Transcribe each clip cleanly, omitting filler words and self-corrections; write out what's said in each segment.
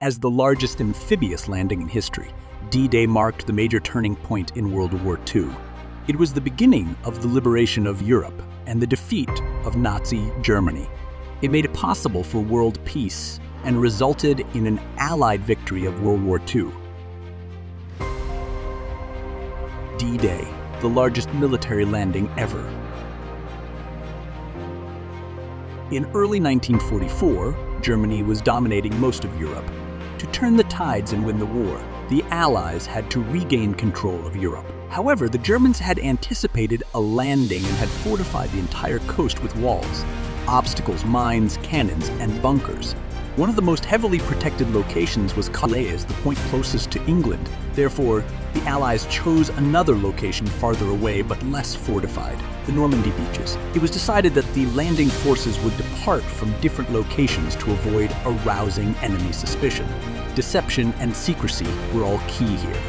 As the largest amphibious landing in history, D-Day marked the major turning point in World War II. It was the beginning of the liberation of Europe and the defeat of Nazi Germany. It made it possible for world peace and resulted in an Allied victory of World War II. D-Day, the largest military landing ever. In early 1944, Germany was dominating most of Europe. To turn the tides and win the war, the Allies had to regain control of Europe. However, the Germans had anticipated a landing and had fortified the entire coast with walls, obstacles, mines, cannons, and bunkers. One of the most heavily protected locations was Calais, as the point closest to England. Therefore, the Allies chose another location farther away but less fortified, the Normandy beaches. It was decided that the landing forces would depart from different locations to avoid arousing enemy suspicion. Deception and secrecy were all key here.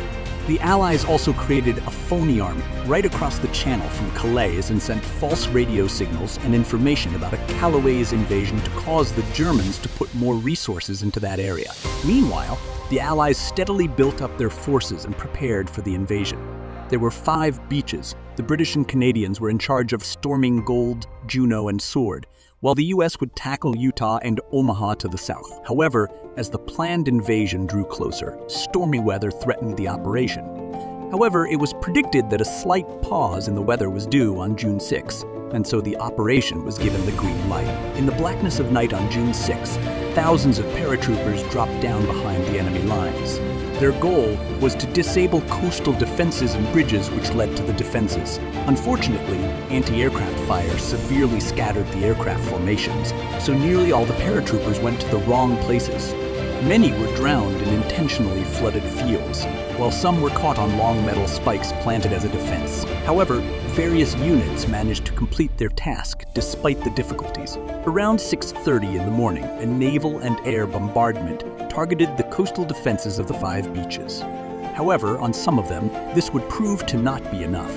The Allies also created a phony army right across the channel from Calais and sent false radio signals and information about a Calais invasion to cause the Germans to put more resources into that area. Meanwhile, the Allies steadily built up their forces and prepared for the invasion. There were 5 beaches. The British and Canadians were in charge of storming Gold, Juno, and Sword, while the US would tackle Utah and Omaha to the south. However, as the planned invasion drew closer, stormy weather threatened the operation. However, it was predicted that a slight pause in the weather was due on June 6, and so the operation was given the green light. In the blackness of night on June 6, thousands of paratroopers dropped down behind the enemy lines. Their goal was to disable coastal defenses and bridges which led to the defenses. Unfortunately, anti-aircraft fire severely scattered the aircraft formations, so nearly all the paratroopers went to the wrong places. Many were drowned in intentionally flooded fields, while some were caught on long metal spikes planted as a defense. However, various units managed to complete their task despite the difficulties. Around 6:30 in the morning, a naval and air bombardment targeted the coastal defenses of the 5 beaches. However, on some of them, this would prove to not be enough.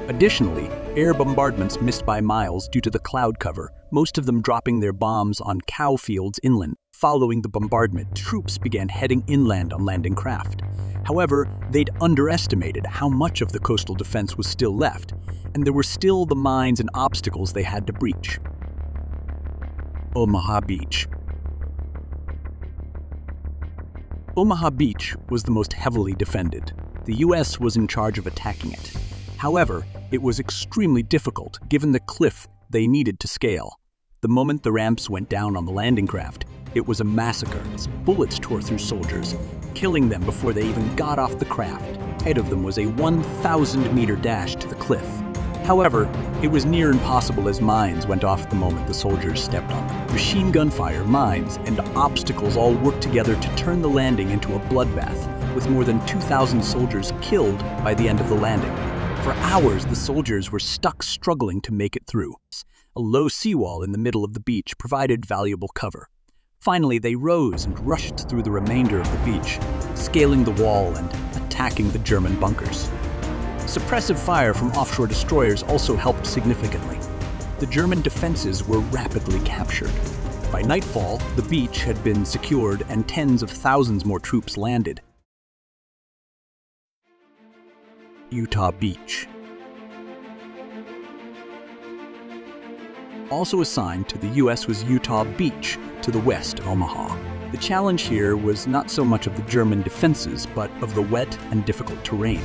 Additionally, air bombardments missed by miles due to the cloud cover, most of them dropping their bombs on cow fields inland. Following the bombardment, troops began heading inland on landing craft. However, they'd underestimated how much of the coastal defense was still left, and there were still the mines and obstacles they had to breach. Omaha Beach. Omaha Beach was the most heavily defended. The US was in charge of attacking it. However, it was extremely difficult given the cliff they needed to scale. The moment the ramps went down on the landing craft, it was a massacre as bullets tore through soldiers, killing them before they even got off the craft. Ahead of them was a 1,000-meter dash to the cliff. However, it was near impossible as mines went off the moment the soldiers stepped on them. Machine gun fire, mines, and obstacles all worked together to turn the landing into a bloodbath, with more than 2,000 soldiers killed by the end of the landing. For hours, the soldiers were stuck struggling to make it through. A low seawall in the middle of the beach provided valuable cover. Finally, they rose and rushed through the remainder of the beach, scaling the wall and attacking the German bunkers. Suppressive fire from offshore destroyers also helped significantly. The German defenses were rapidly captured. By nightfall, the beach had been secured and tens of thousands more troops landed. Utah Beach. Also assigned to the US was Utah Beach, to the west of Omaha. The challenge here was not so much of the German defenses, but of the wet and difficult terrain.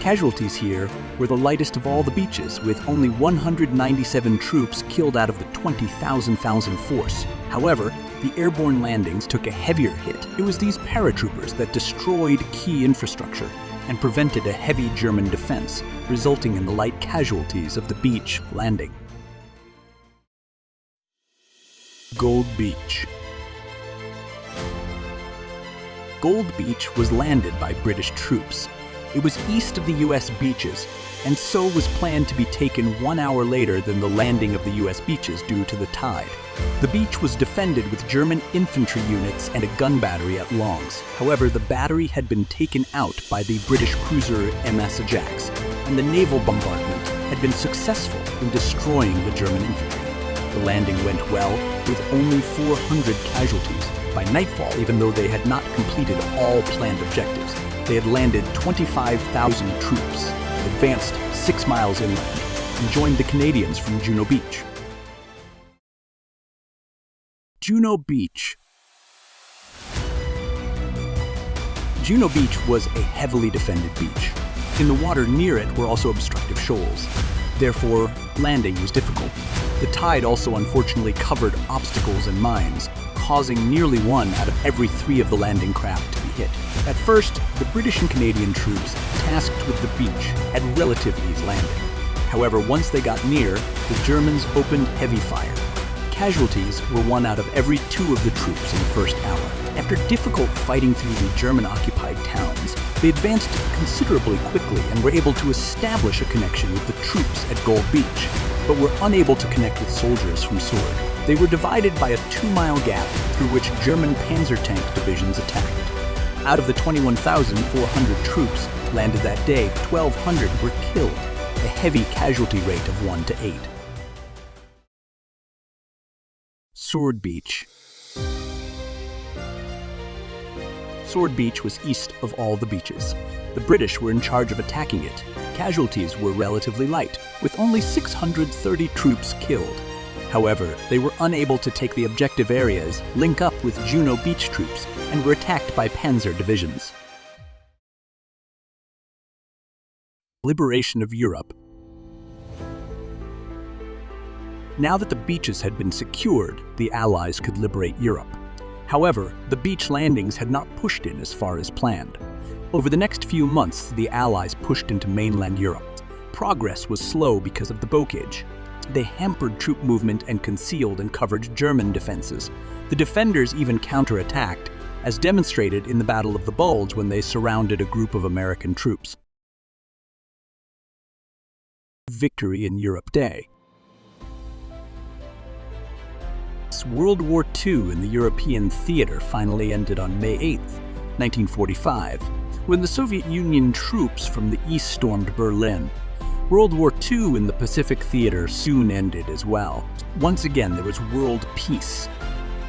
Casualties here were the lightest of all the beaches, with only 197 troops killed out of the 20,000 force. However, the airborne landings took a heavier hit. It was these paratroopers that destroyed key infrastructure and prevented a heavy German defense, resulting in the light casualties of the beach landing. Gold Beach. Gold Beach was landed by British troops. It was east of the US beaches, and so was planned to be taken 1 hour later than the landing of the US beaches due to the tide. The beach was defended with German infantry units and a gun battery at Long's. However, the battery had been taken out by the British cruiser MS Ajax, and the naval bombardment had been successful in destroying the German infantry. The landing went well, with only 400 casualties. By nightfall, even though they had not completed all planned objectives, they had landed 25,000 troops, advanced 6 miles inland, and joined the Canadians from Juno Beach. Juno Beach. Juno Beach was a heavily defended beach. In the water near it were also obstructive shoals. Therefore, landing was difficult. The tide also unfortunately covered obstacles and mines, causing nearly 1 out of every 3 of the landing craft to be hit. At first, the British and Canadian troops tasked with the beach had relatively easy landing. However, once they got near, the Germans opened heavy fire. Casualties were 1 out of every 2 of the troops in the first hour. After difficult fighting through the German-occupied towns, they advanced considerably quickly and were able to establish a connection with the troops at Gold Beach, but were unable to connect with soldiers from Sword. They were divided by a 2-mile gap through which German panzer tank divisions attacked. Out of the 21,400 troops landed that day, 1,200 were killed, a heavy casualty rate of 1 to 8. Sword Beach. Sword Beach was east of all the beaches. The British were in charge of attacking it. Casualties were relatively light, with only 630 troops killed. However, they were unable to take the objective areas, link up with Juno Beach troops, and were attacked by panzer divisions. Liberation of Europe. Now that the beaches had been secured, the Allies could liberate Europe. However, the beach landings had not pushed in as far as planned. Over the next few months, the Allies pushed into mainland Europe. Progress was slow because of the blockage. They hampered troop movement and concealed and covered German defenses. The defenders even counterattacked, as demonstrated in the Battle of the Bulge when they surrounded a group of American troops. Victory in Europe Day. World War II in the European theater finally ended on May 8, 1945, when the Soviet Union troops from the east stormed Berlin. World War II in the Pacific theater soon ended as well. Once again, there was world peace.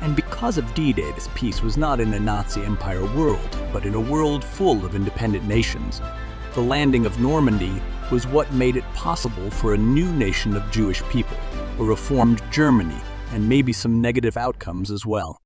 And because of D-Day, this peace was not in a Nazi Empire world, but in a world full of independent nations. The landing of Normandy was what made it possible for a new nation of Jewish people, a reformed Germany, and maybe some negative outcomes as well.